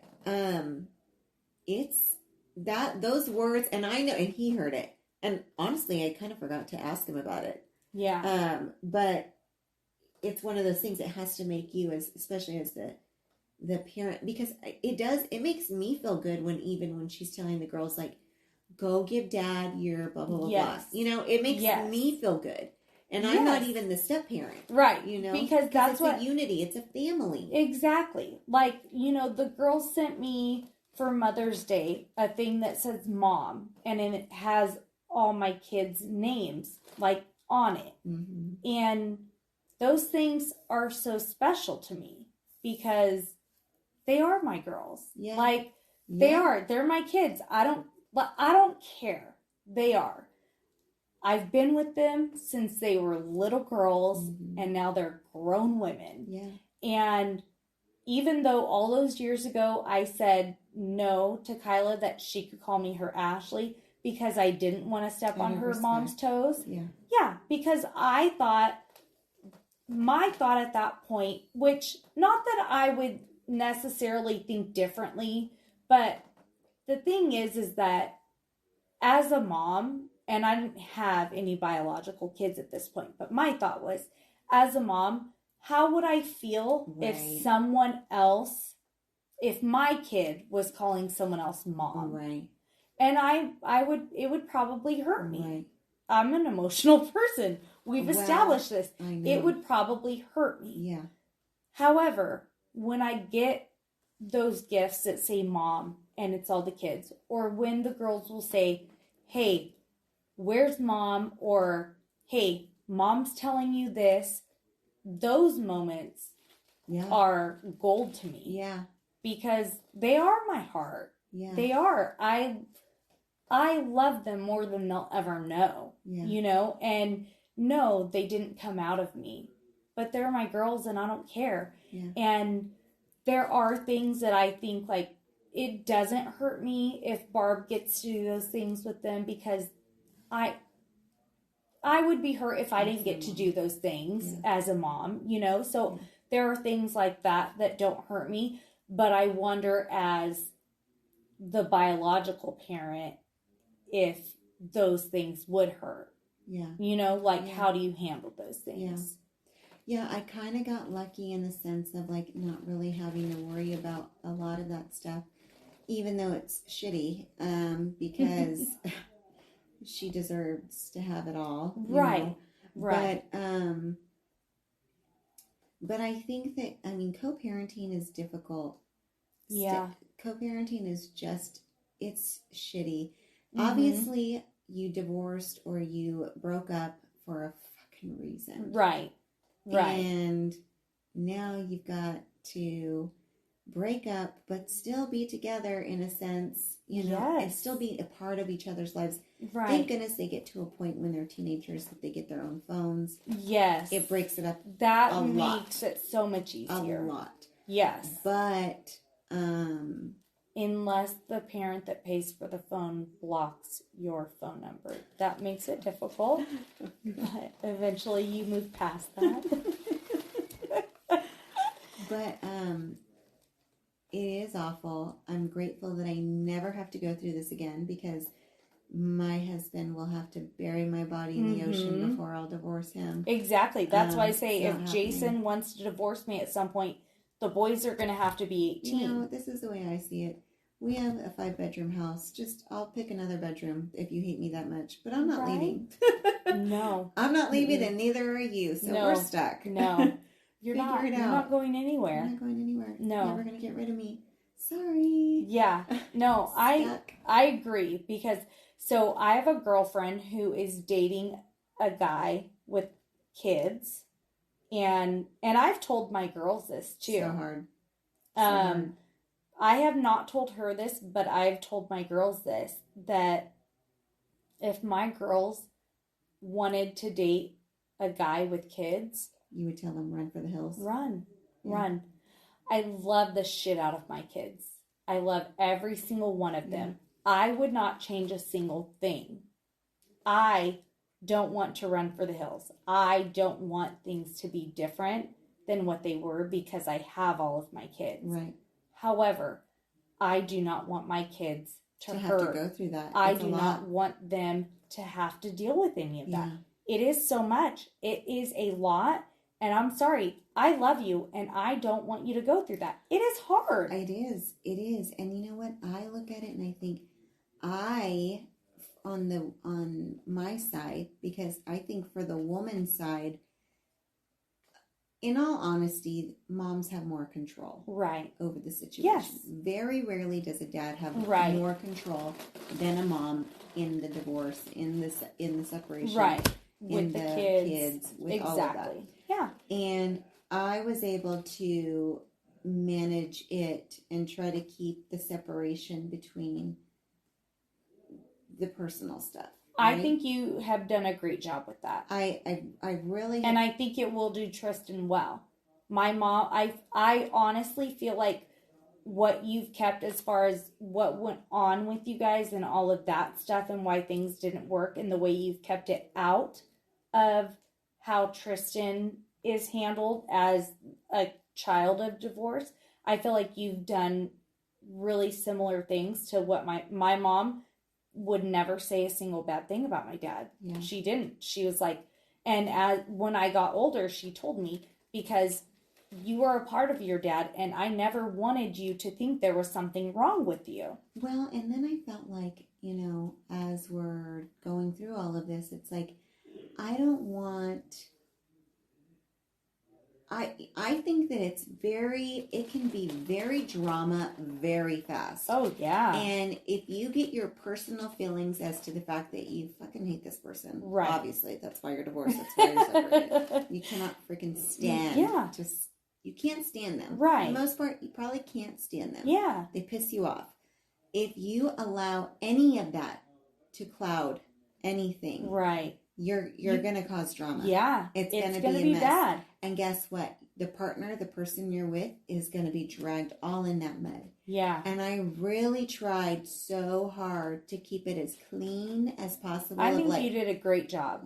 it's those words, and I know, and he heard it. And honestly, I kind of forgot to ask him about it. Yeah. But it's one of those things that has to make you, especially as the parent, because it makes me feel good when she's telling the girls, like, go give dad your blah, blah, blah, blah. You know, it makes me feel good. And I'm not even the step parent. Right. You know? Because that's it's a unity. It's a family. Exactly. Like, you know, the girls sent me for Mother's Day a thing that says mom. And then it has all my kids' names, like, on it. Mm-hmm. And those things are so special to me because they are my girls. Yeah. Like, they are. They're my kids. I don't care. They are. I've been with them since they were little girls, and now they're grown women. Yeah. And even though all those years ago I said no to Kyla that she could call me her Ashley because I didn't want to step on her mom's toes. Yeah. Yeah, because I thought, my thought at that point, which not that I would necessarily think differently, but the thing is that as a mom, and I didn't have any biological kids at this point, but my thought was, as a mom, how would I feel right. if someone else, if my kid was calling someone else mom? Right. And it would probably hurt me. Right. I'm an emotional person. We've established this. It would probably hurt me. Yeah. However, when I get those gifts that say mom and it's all the kids, or when the girls will say, hey, where's mom? Or, hey, mom's telling you this. Those moments are gold to me. Yeah. Because they are my heart. Yeah. They are. I love them more than they'll ever know. Yeah. You know? And no, they didn't come out of me. But they're my girls and I don't care. Yeah. And there are things that I think, like, it doesn't hurt me if Barb gets to do those things with them, because I would be hurt if I didn't get to do those things as a mom, you know? So there are things like that don't hurt me, but I wonder as the biological parent if those things would hurt. Yeah. You know, like, how do you handle those things? Yeah, I kind of got lucky in the sense of, like, not really having to worry about a lot of that stuff, even though it's shitty, because she deserves to have it all. Right. Know? Right. But I think that, I mean, co-parenting is difficult. Yeah. Co-parenting is just, it's shitty. Mm-hmm. Obviously, you divorced or you broke up for a fucking reason. Right. Right. And now you've got to break up, but still be together in a sense, you know, and still be a part of each other's lives. Right. Thank goodness they get to a point when they're teenagers that they get their own phones. Yes. It breaks it up. That makes it so much easier. A lot. Yes. But, unless the parent that pays for the phone blocks your phone number. That makes it difficult. But eventually you move past that. But it is awful. I'm grateful that I never have to go through this again, because my husband will have to bury my body in the ocean before I'll divorce him. Exactly. That's why I say if Jason wants to divorce me at some point, the boys are going to have to be 18. You know, this is the way I see it. We have a 5-bedroom house. Just, I'll pick another bedroom if you hate me that much. But I'm not leaving. No. I'm not leaving, and neither are you. So we're stuck. No. You're not going anywhere. I'm not going anywhere. No. You're never going to get rid of me. Sorry. Yeah. No, I agree, because so I have a girlfriend who is dating a guy with kids, and I've told my girls this too. So hard. Hard. I have not told her this, but I've told my girls this, that if my girls wanted to date a guy with kids, you would tell them, run for the hills. Run. I love the shit out of my kids. I love every single one of them. I would not change a single thing. I don't want to run for the hills. I don't want things to be different than what they were, because I have all of my kids. Right. However, I do not want my kids to hurt. Have to go through that. I do not want them to have to deal with any of that. It is so much. It is a lot. And I'm sorry, I love you, and I don't want you to go through that. It is hard. It is. And you know what? I look at it and I think, on my side, because I think for the woman's side, in all honesty, moms have more control over the situation. Yes. Very rarely does a dad have more control than a mom in the divorce, in the separation. Right. With the kids with all of that. Yeah. And I was able to manage it and try to keep the separation between the personal stuff. Right? I think you have done a great job with that. I really have. And I think it will do Tristan well. My mom, I honestly feel like what you've kept as far as what went on with you guys and all of that stuff and why things didn't work and the way you've kept it out of how Tristan is handled as a child of divorce. I feel like you've done really similar things to what my mom would never say a single bad thing about my dad. Yeah. She didn't. She was like, and when I got older, she told me, because you were a part of your dad, and I never wanted you to think there was something wrong with you. Well, and then I felt like, as we're going through all of this, it's like, I don't want... I think that it can be very drama very fast. Oh, yeah. And if you get your personal feelings as to the fact that you fucking hate this person, right? Obviously, that's why you're divorced. That's why you're separated. You cannot freaking stand. Yeah. You can't stand them. Right. For the most part, you probably can't stand them. Yeah. They piss you off. If you allow any of that to cloud anything, right, you're going to cause drama. Yeah. It's going to be a mess. Bad. And guess what? The person you're with, is going to be dragged all in that mud. Yeah. And I really tried so hard to keep it as clean as possible. I think you did a great job.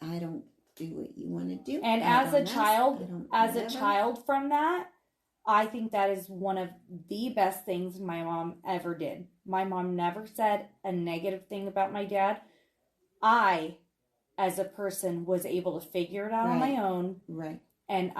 I don't do what you want to do. And as a child from that, I think that is one of the best things my mom ever did. My mom never said a negative thing about my dad. I, as a person, was able to figure it out on my own. Right. And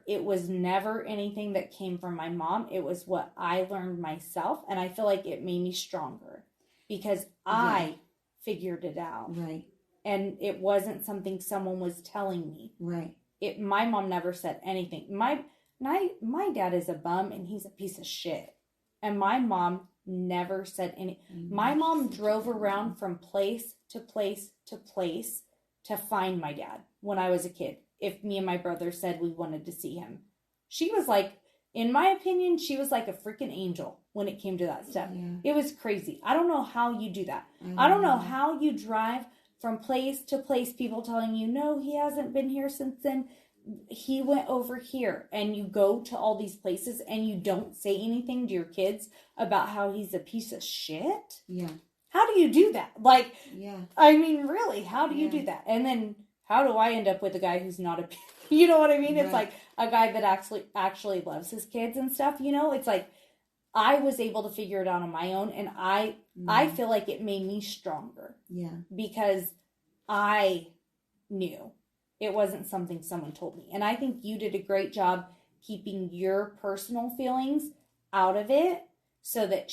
it was never anything that came from my mom. It was what I learned myself. And I feel like it made me stronger because I figured it out. Right. And it wasn't something someone was telling me. Right. My mom never said anything. My dad is a bum and he's a piece of shit. And my mom never said anything. My mom drove around from place to place to place to find my dad when I was a kid. If me and my brother said we wanted to see him. She was like, in my opinion, she was like a freaking angel when it came to that stuff. Yeah. It was crazy. I don't know how you do that. I don't know how you drive from place to place, people telling you, no, he hasn't been here since then. He went over here. And you go to all these places and you don't say anything to your kids about how he's a piece of shit. Yeah. How do you do that? Like, yeah. I mean, really, how do you do that? And then how do I end up with a guy who's not you know what I mean? Right. It's like a guy that actually loves his kids and stuff, It's like I was able to figure it out on my own, and I feel like it made me stronger. Yeah. Because I knew it wasn't something someone told me. And I think you did a great job keeping your personal feelings out of it so that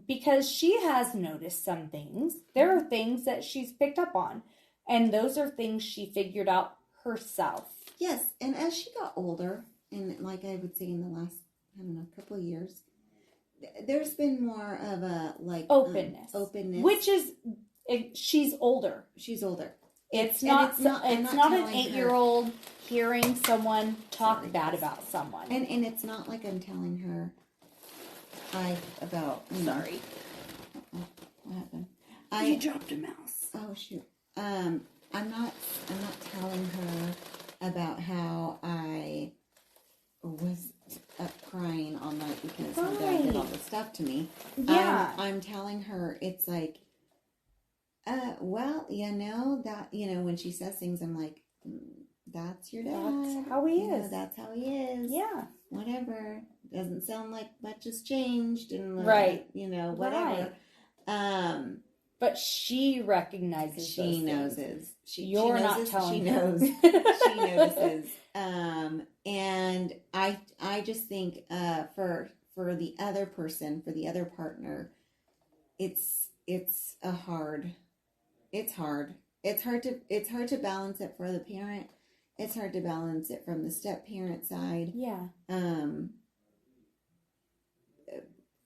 because she has noticed some things. There are things that she's picked up on. And those are things she figured out herself. Yes, and as she got older, and like I would say in the last, couple of years, there's been more of a, openness. Which is, she's older. She's older. It's not an 8-year-old hearing someone talk bad about someone. And it's not like I'm telling her about... Sorry. What happened? You dropped a mouse. Oh, shoot. I'm not telling her about how I was up crying all night because my dad did all this stuff to me. Yeah. I'm telling her it's like, that, when she says things, I'm like, that's your dad. That's how he is. That's how he is. Yeah. Whatever. Doesn't sound like much has changed and whatever. Right. But she recognizes. She knows. You're not telling her. She knows. She notices. And I just think for the other person, for the other partner, it's hard. It's hard to balance it for the parent. It's hard to balance it from the step parent side. Yeah.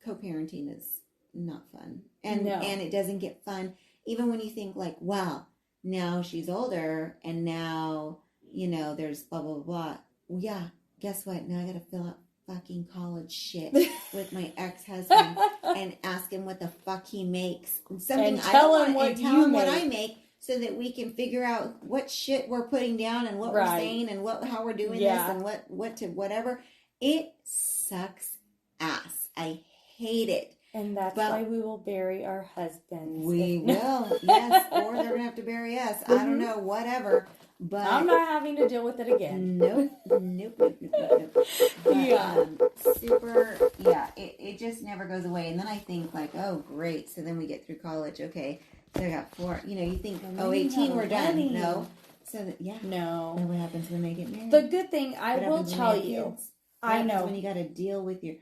Co-parenting is not fun. And it doesn't get fun even when you think like, wow, now she's older and now, there's blah, blah, blah. Well, yeah, guess what? Now I got to fill out fucking college shit with my ex-husband and ask him what the fuck he makes. And tell him what I make so that we can figure out what shit we're putting down and what we're saying and how we're doing this and what to whatever. It sucks ass. I hate it. And that's why we will bury our husbands. We will, yes. Or they're going to have to bury us. I don't know, whatever. But I'm not having to deal with it again. Nope. But, super, it just never goes away. And then I think like, oh, great. So then we get through college. Okay. So I got 4, you think, 18, we're done. No. So No. And what happens when they get married? The good thing, I will tell you. I know. When you got to deal with your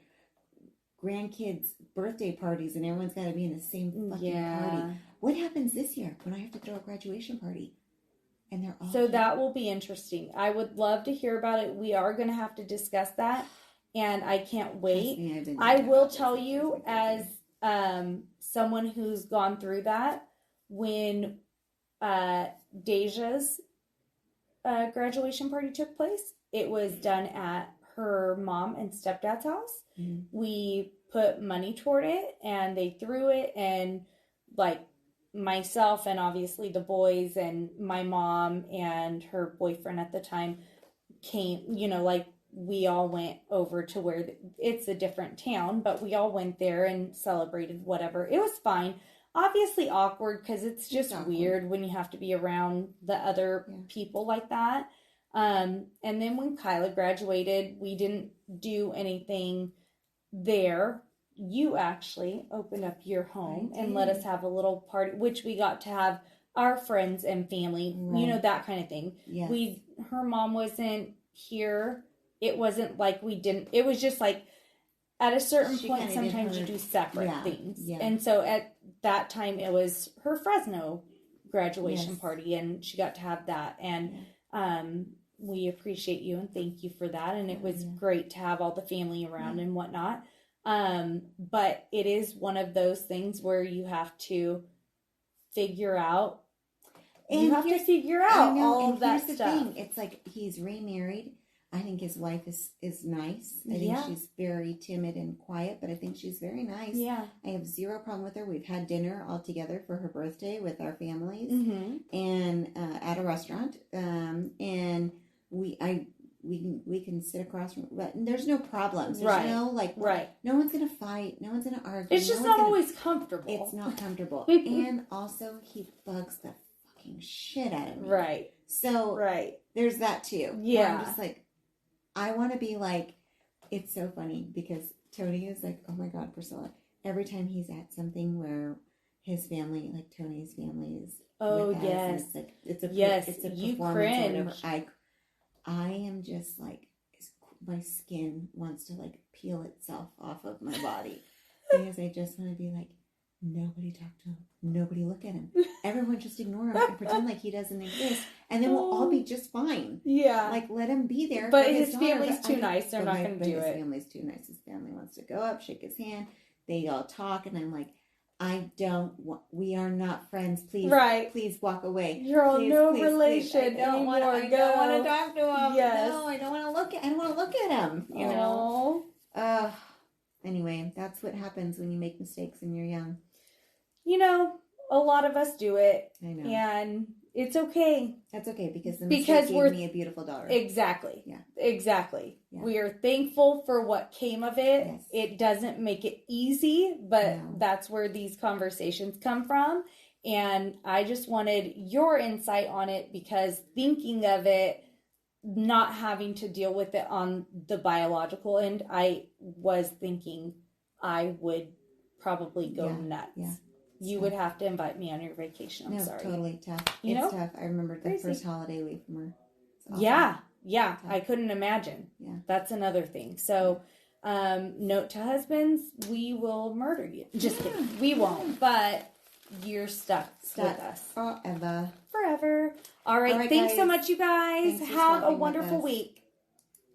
grandkids' birthday parties and everyone's got to be in the same fucking party. What happens this year when I have to throw a graduation party? And they're all so that will be interesting. I would love to hear about it. We are going to have to discuss that, and I can't wait. I will tell you, as someone who's gone through that, when Deja's graduation party took place, it was done at her mom and stepdad's house. Mm-hmm. We put money toward it, and they threw it, and like myself and obviously the boys and my mom and her boyfriend at the time came, like we all went over to where it's a different town, but we all went there and celebrated whatever. It was fine. Obviously awkward because it's just weird when you have to be around the other people like that. And then when Kyla graduated, we didn't do anything there. You actually opened up your home and let us have a little party, which we got to have our friends and family, that kind of thing. Yes. Her mom wasn't here. It wasn't like we didn't, it was just like at a certain point, sometimes you do separate things. Yeah. And so at that time, it was her Fresno graduation party, and she got to have that. And we appreciate you and thank you for that. And it was great to have all the family around and whatnot. But it is one of those things where you have to figure out. And you have to figure out all of that stuff. Thing. It's like he's remarried. I think his wife is nice. I think she's very timid and quiet, but I think she's very nice. Yeah. I have zero problem with her. We've had dinner all together for her birthday with our families and at a restaurant. And we can sit across from, but there's no problems. There's no no one's gonna fight, no one's gonna argue. It's just not always comfortable. It's not comfortable. And also he bugs the fucking shit out of me. Right. So there's that too. Yeah. I'm just like, I want to be like, it's so funny because Tony is like, oh my God, Priscilla, every time he's at something where his family, like Tony's family is with us, it's like it's a performance or whatever. I am just like, my skin wants to like peel itself off of my body because I just want to be like, nobody talk to him, nobody look at him, everyone just ignore him and pretend like he doesn't exist, and then we'll all be just fine. Yeah, like let him be there. But his family's too nice; they're not going to do it. His family's too nice. His family wants to go up, shake his hand. They all talk, and I'm like, I don't want, we are not friends. Please, please walk away. You're all no relation anymore. I don't want to talk to him. Yes. No, I don't want to look at. I don't want to look at him. You know. Anyway, that's what happens when you make mistakes and you're young. A lot of us do it. I know. And it's okay. That's okay because the mistake gave me a beautiful daughter. Exactly. Yeah. Exactly. Yeah. We are thankful for what came of it. Yes. It doesn't make it easy, but that's where these conversations come from. And I just wanted your insight on it because thinking of it, not having to deal with it on the biological end, I was thinking I would probably go nuts. Yeah. You would have to invite me on your vacation. I'm sorry. Totally tough. It's tough. I remember the first holiday away from her. Yeah. Tough. I couldn't imagine. Yeah. That's another thing. So, note to husbands, we will murder you. Just kidding. We won't, but you're stuck with us. Forever. All right. Thanks so much, you guys. Have a wonderful week.